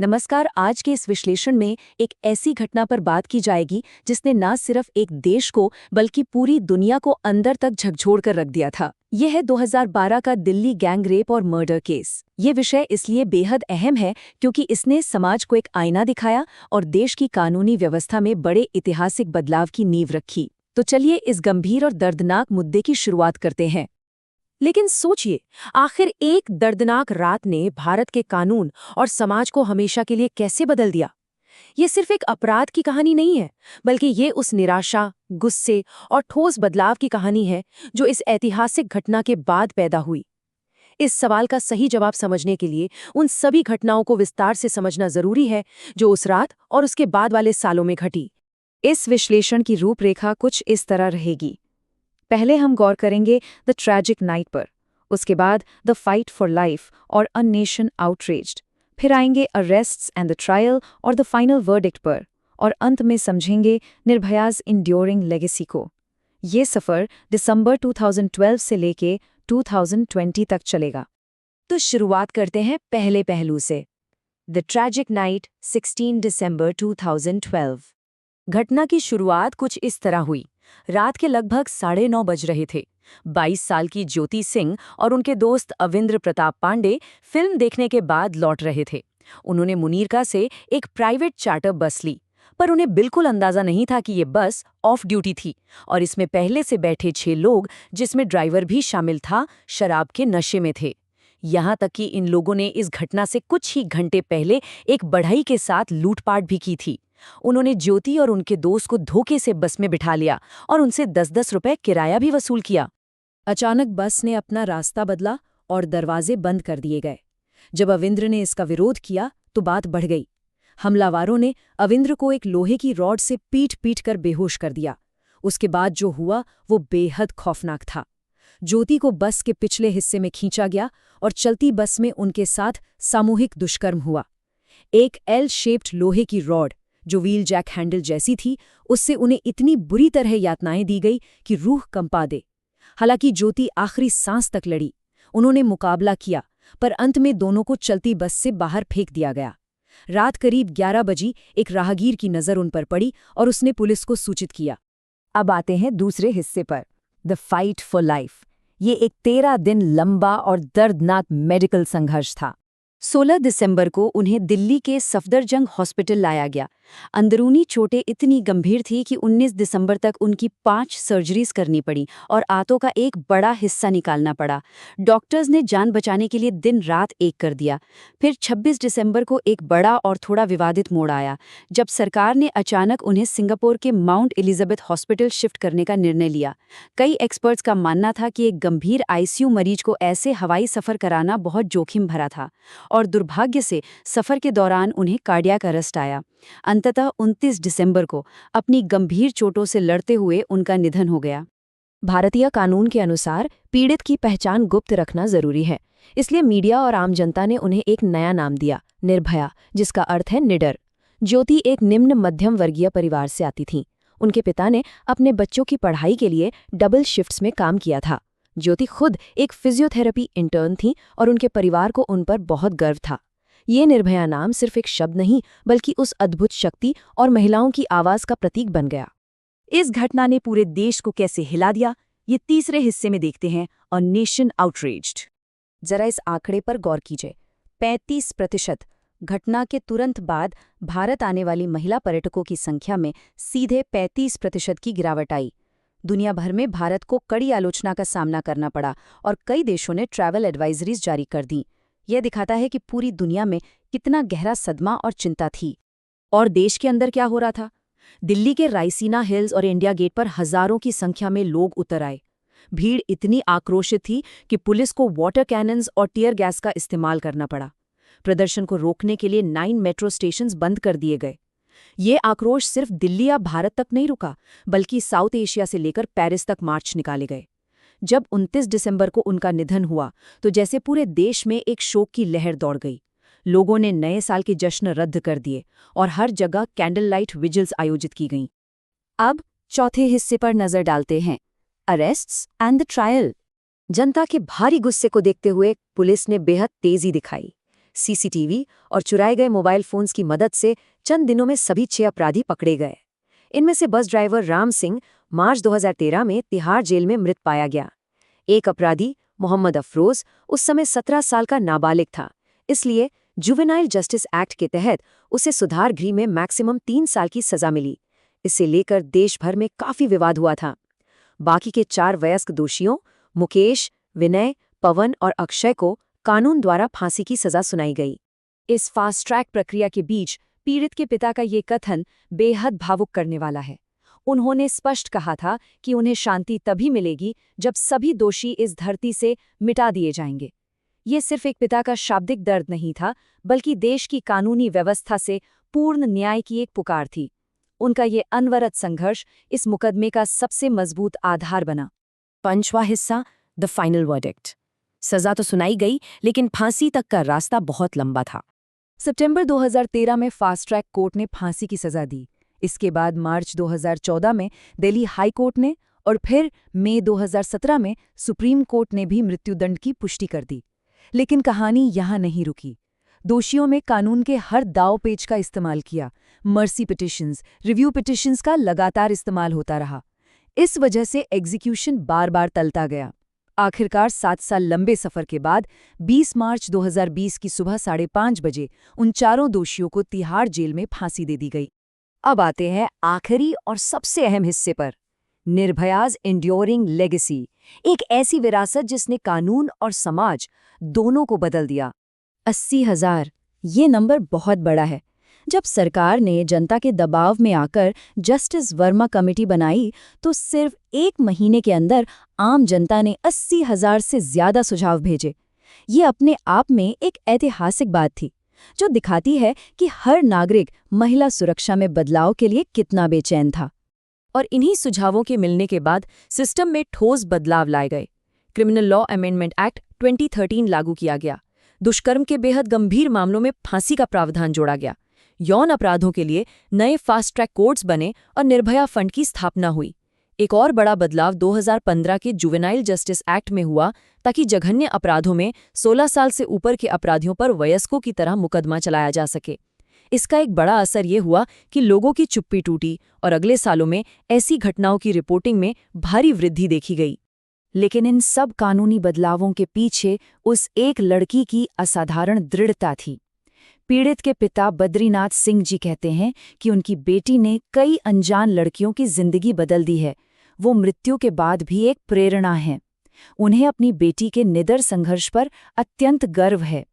नमस्कार। आज के इस विश्लेषण में एक ऐसी घटना पर बात की जाएगी जिसने न सिर्फ एक देश को बल्कि पूरी दुनिया को अंदर तक झकझोर कर रख दिया था। यह है 2012 का दिल्ली गैंग रेप और मर्डर केस। ये विषय इसलिए बेहद अहम है क्योंकि इसने समाज को एक आईना दिखाया और देश की कानूनी व्यवस्था में बड़े ऐतिहासिक बदलाव की नींव रखी। तो चलिए इस गंभीर और दर्दनाक मुद्दे की शुरुआत करते हैं। लेकिन सोचिए, आखिर एक दर्दनाक रात ने भारत के कानून और समाज को हमेशा के लिए कैसे बदल दिया। ये सिर्फ एक अपराध की कहानी नहीं है, बल्कि ये उस निराशा, गुस्से और ठोस बदलाव की कहानी है जो इस ऐतिहासिक घटना के बाद पैदा हुई। इस सवाल का सही जवाब समझने के लिए उन सभी घटनाओं को विस्तार से समझना जरूरी है जो उस रात और उसके बाद वाले सालों में घटी। इस विश्लेषण की रूपरेखा कुछ इस तरह रहेगी। पहले हम गौर करेंगे द ट्रैजिक नाइट पर, उसके बाद द फाइट फॉर लाइफ और अ नेशन आउटरेज्ड, फिर आएंगे अरेस्ट्स एंड द ट्रायल और द फाइनल वर्डिक्ट पर, और अंत में समझेंगे निर्भयाज इंड्योरिंग लेगेसी को। ये सफ़र दिसंबर 2012 से लेके 2020 तक चलेगा। तो शुरुआत करते हैं पहले पहलू से। द ट्रैजिक नाइट 16 दिसंबर 2012। घटना की शुरुआत कुछ इस तरह हुई। रात के लगभग 9:30 बज रहे थे। 22 साल की ज्योति सिंह और उनके दोस्त अविंद्र प्रताप पांडे फिल्म देखने के बाद लौट रहे थे। उन्होंने मुनीरका से एक प्राइवेट चार्टर बस ली, पर उन्हें बिल्कुल अंदाजा नहीं था कि ये बस ऑफ ड्यूटी थी और इसमें पहले से बैठे 6 लोग, जिसमें ड्राइवर भी शामिल था, शराब के नशे में थे। यहाँ तक कि इन लोगों ने इस घटना से कुछ ही घंटे पहले एक बढ़ई के साथ लूटपाट भी की थी। उन्होंने ज्योति और उनके दोस्त को धोखे से बस में बिठा लिया और उनसे 10-10 रुपए किराया भी वसूल किया। अचानक बस ने अपना रास्ता बदला और दरवाजे बंद कर दिए गए। जब अविंद्र ने इसका विरोध किया तो बात बढ़ गई। हमलावरों ने अविंद्र को एक लोहे की रॉड से पीट कर बेहोश कर दिया। उसके बाद जो हुआ वो बेहद खौफनाक था। ज्योति को बस के पिछले हिस्से में खींचा गया और चलती बस में उनके साथ सामूहिक दुष्कर्म हुआ। एक एल शेप्ड लोहे की रॉड जो व्हील जैक हैंडल जैसी थी, उससे उन्हें इतनी बुरी तरह यातनाएं दी गई कि रूह कंपा दे। हालांकि ज्योति आखिरी सांस तक लड़ी, उन्होंने मुकाबला किया, पर अंत में दोनों को चलती बस से बाहर फेंक दिया गया। रात करीब 11 बजी एक राहगीर की नज़र उन पर पड़ी और उसने पुलिस को सूचित किया। अब आते हैं दूसरे हिस्से पर, द फाइट फॉर लाइफ। ये एक 13 दिन लंबा और दर्दनाक मेडिकल संघर्ष था। 16 दिसंबर को उन्हें दिल्ली के सफदरजंग हॉस्पिटल लाया गया। अंदरूनी चोटें इतनी गंभीर थी कि 19 दिसंबर तक उनकी 5 सर्जरीज करनी पड़ी और आंतों का एक बड़ा हिस्सा निकालना पड़ा। डॉक्टर्स ने जान बचाने के लिए दिन रात एक कर दिया। फिर 26 दिसंबर को एक बड़ा और थोड़ा विवादित मोड़ आया, जब सरकार ने अचानक उन्हें सिंगापुर के माउंट एलिजाबेथ हॉस्पिटल शिफ्ट करने का निर्णय लिया। कई एक्सपर्ट्स का मानना था कि एक गंभीर आईसीयू मरीज को ऐसे हवाई सफ़र कराना बहुत जोखिम भरा था, और दुर्भाग्य से सफ़र के दौरान उन्हें कार्डियक अरेस्ट आया। अंततः 29 दिसंबर को अपनी गंभीर चोटों से लड़ते हुए उनका निधन हो गया। भारतीय कानून के अनुसार पीड़ित की पहचान गुप्त रखना जरूरी है, इसलिए मीडिया और आम जनता ने उन्हें एक नया नाम दिया, निर्भया, जिसका अर्थ है निडर। ज्योति एक निम्न मध्यम वर्गीय परिवार से आती थीं। उनके पिता ने अपने बच्चों की पढ़ाई के लिए डबल शिफ्ट्स में काम किया था। ज्योति खुद एक फिजियोथेरेपी इंटर्न थी और उनके परिवार को उन पर बहुत गर्व था। ये निर्भया नाम सिर्फ एक शब्द नहीं, बल्कि उस अद्भुत शक्ति और महिलाओं की आवाज का प्रतीक बन गया। इस घटना ने पूरे देश को कैसे हिला दिया, ये तीसरे हिस्से में देखते हैं, अ नेशन आउटरेज्ड। जरा इस आंकड़े पर गौर कीजिए। 35%। घटना के तुरंत बाद भारत आने वाली महिला पर्यटकों की संख्या में सीधे 35% की गिरावट आई। दुनिया भर में भारत को कड़ी आलोचना का सामना करना पड़ा और कई देशों ने ट्रैवल एडवाइजरीज जारी कर दी। यह दिखाता है कि पूरी दुनिया में कितना गहरा सदमा और चिंता थी। और देश के अंदर क्या हो रहा था? दिल्ली के रायसीना हिल्स और इंडिया गेट पर हजारों की संख्या में लोग उतर आए। भीड़ इतनी आक्रोशित थी कि पुलिस को वाटर कैनन्स और टीयर गैस का इस्तेमाल करना पड़ा। प्रदर्शन को रोकने के लिए 9 मेट्रो स्टेशंस बंद कर दिए गए। ये आक्रोश सिर्फ दिल्ली या भारत तक नहीं रुका, बल्कि साउथ एशिया से लेकर पेरिस तक मार्च निकाले गए। जब 29 दिसंबर को उनका निधन हुआ तो जैसे पूरे देश में एक शोक की लहर दौड़ गई। लोगों ने नए साल के जश्न रद्द कर दिए और हर जगह कैंडल लाइट विजिल्स आयोजित की गईं। अब चौथे हिस्से पर नजर डालते हैं, अरेस्ट्स एंड द ट्रायल। जनता के भारी गुस्से को देखते हुए पुलिस ने बेहद तेजी दिखाई। सीसीटीवी और चुराए गए मोबाइल फोन्स की मदद से चंद दिनों में सभी 6 अपराधी पकड़े गए। इनमें से बस ड्राइवर राम सिंह मार्च 2013 में तिहाड़ जेल में मृत पाया गया। एक अपराधी मोहम्मद अफरोज उस समय 17 साल का नाबालिग था, इसलिए जुवेनाइल जस्टिस एक्ट के तहत उसे सुधार गृह में मैक्सिमम 3 साल की सजा मिली। इसे लेकर देश भर में काफी विवाद हुआ था। बाकी के 4 वयस्क दोषियों मुकेश, विनय, पवन और अक्षय को कानून द्वारा फांसी की सजा सुनाई गई। इस फास्ट ट्रैक प्रक्रिया के बीच पीड़ित के पिता का ये कथन बेहद भावुक करने वाला है। उन्होंने स्पष्ट कहा था कि उन्हें शांति तभी मिलेगी जब सभी दोषी इस धरती से मिटा दिए जाएंगे। ये सिर्फ एक पिता का शाब्दिक दर्द नहीं था, बल्कि देश की कानूनी व्यवस्था से पूर्ण न्याय की एक पुकार थी। उनका ये अनवरत संघर्ष इस मुकदमे का सबसे मजबूत आधार बना। 5वां हिस्सा, द फाइनल वर्डिक्ट। सजा तो सुनाई गई, लेकिन फांसी तक का रास्ता बहुत लंबा था। सितंबर 2013 में फास्ट ट्रैक कोर्ट ने फांसी की सजा दी। इसके बाद मार्च 2014 में दिल्ली हाई कोर्ट ने और फिर मई 2017 में सुप्रीम कोर्ट ने भी मृत्युदंड की पुष्टि कर दी। लेकिन कहानी यहाँ नहीं रुकी। दोषियों में कानून के हर दाव पेच का इस्तेमाल किया। मर्सी पिटिशंस, रिव्यू पिटिशंस का लगातार इस्तेमाल होता रहा। इस वजह से एग्जीक्यूशन बार बार टलता गया। आखिरकार 7 साल लंबे सफर के बाद 20 मार्च 2020 की सुबह 5:30 बजे उन चारों दोषियों को तिहाड़ जेल में फांसी दे दी गई। अब आते हैं आखिरी और सबसे अहम हिस्से पर, निर्भयाज एंड्योरिंग लेगेसी, एक ऐसी विरासत जिसने कानून और समाज दोनों को बदल दिया। 80,000, ये नंबर बहुत बड़ा है। जब सरकार ने जनता के दबाव में आकर जस्टिस वर्मा कमेटी बनाई तो सिर्फ 1 महीने के अंदर आम जनता ने 80,000 से ज्यादा सुझाव भेजे। ये अपने आप में एक ऐतिहासिक बात थी, जो दिखाती है कि हर नागरिक महिला सुरक्षा में बदलाव के लिए कितना बेचैन था। और इन्हीं सुझावों के मिलने के बाद सिस्टम में ठोस बदलाव लाए गए। क्रिमिनल लॉ अमेंडमेंट एक्ट 2013 लागू किया गया। दुष्कर्म के बेहद गंभीर मामलों में फांसी का प्रावधान जोड़ा गया। यौन अपराधों के लिए नए फास्ट ट्रैक कोर्ट्स बने और निर्भया फंड की स्थापना हुई। एक और बड़ा बदलाव 2015 के जुवेनाइल जस्टिस एक्ट में हुआ, ताकि जघन्य अपराधों में 16 साल से ऊपर के अपराधियों पर वयस्कों की तरह मुकदमा चलाया जा सके। इसका एक बड़ा असर ये हुआ कि लोगों की चुप्पी टूटी और अगले सालों में ऐसी घटनाओं की रिपोर्टिंग में भारी वृद्धि देखी गई। लेकिन इन सब कानूनी बदलावों के पीछे उस एक लड़की की असाधारण दृढ़ता थी। पीड़ित के पिता बद्रीनाथ सिंह जी कहते हैं कि उनकी बेटी ने कई अनजान लड़कियों की जिंदगी बदल दी है। वो मृत्यु के बाद भी एक प्रेरणा हैं। उन्हें अपनी बेटी के निडर संघर्ष पर अत्यंत गर्व है।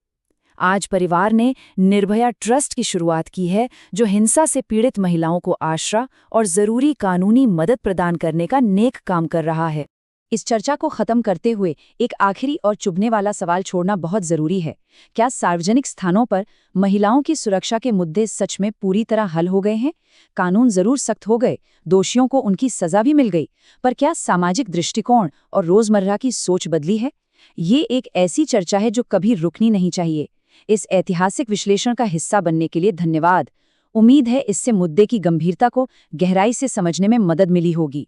आज परिवार ने निर्भया ट्रस्ट की शुरुआत की है, जो हिंसा से पीड़ित महिलाओं को आश्रय और जरूरी कानूनी मदद प्रदान करने का नेक काम कर रहा है। इस चर्चा को खत्म करते हुए एक आखिरी और चुभने वाला सवाल छोड़ना बहुत जरूरी है। क्या सार्वजनिक स्थानों पर महिलाओं की सुरक्षा के मुद्दे सच में पूरी तरह हल हो गए हैं? कानून जरूर सख्त हो गए, दोषियों को उनकी सजा भी मिल गई, पर क्या सामाजिक दृष्टिकोण और रोजमर्रा की सोच बदली है? ये एक ऐसी चर्चा है जो कभी रुकनी नहीं चाहिए। इस ऐतिहासिक विश्लेषण का हिस्सा बनने के लिए धन्यवाद। उम्मीद है इससे मुद्दे की गंभीरता को गहराई से समझने में मदद मिली होगी।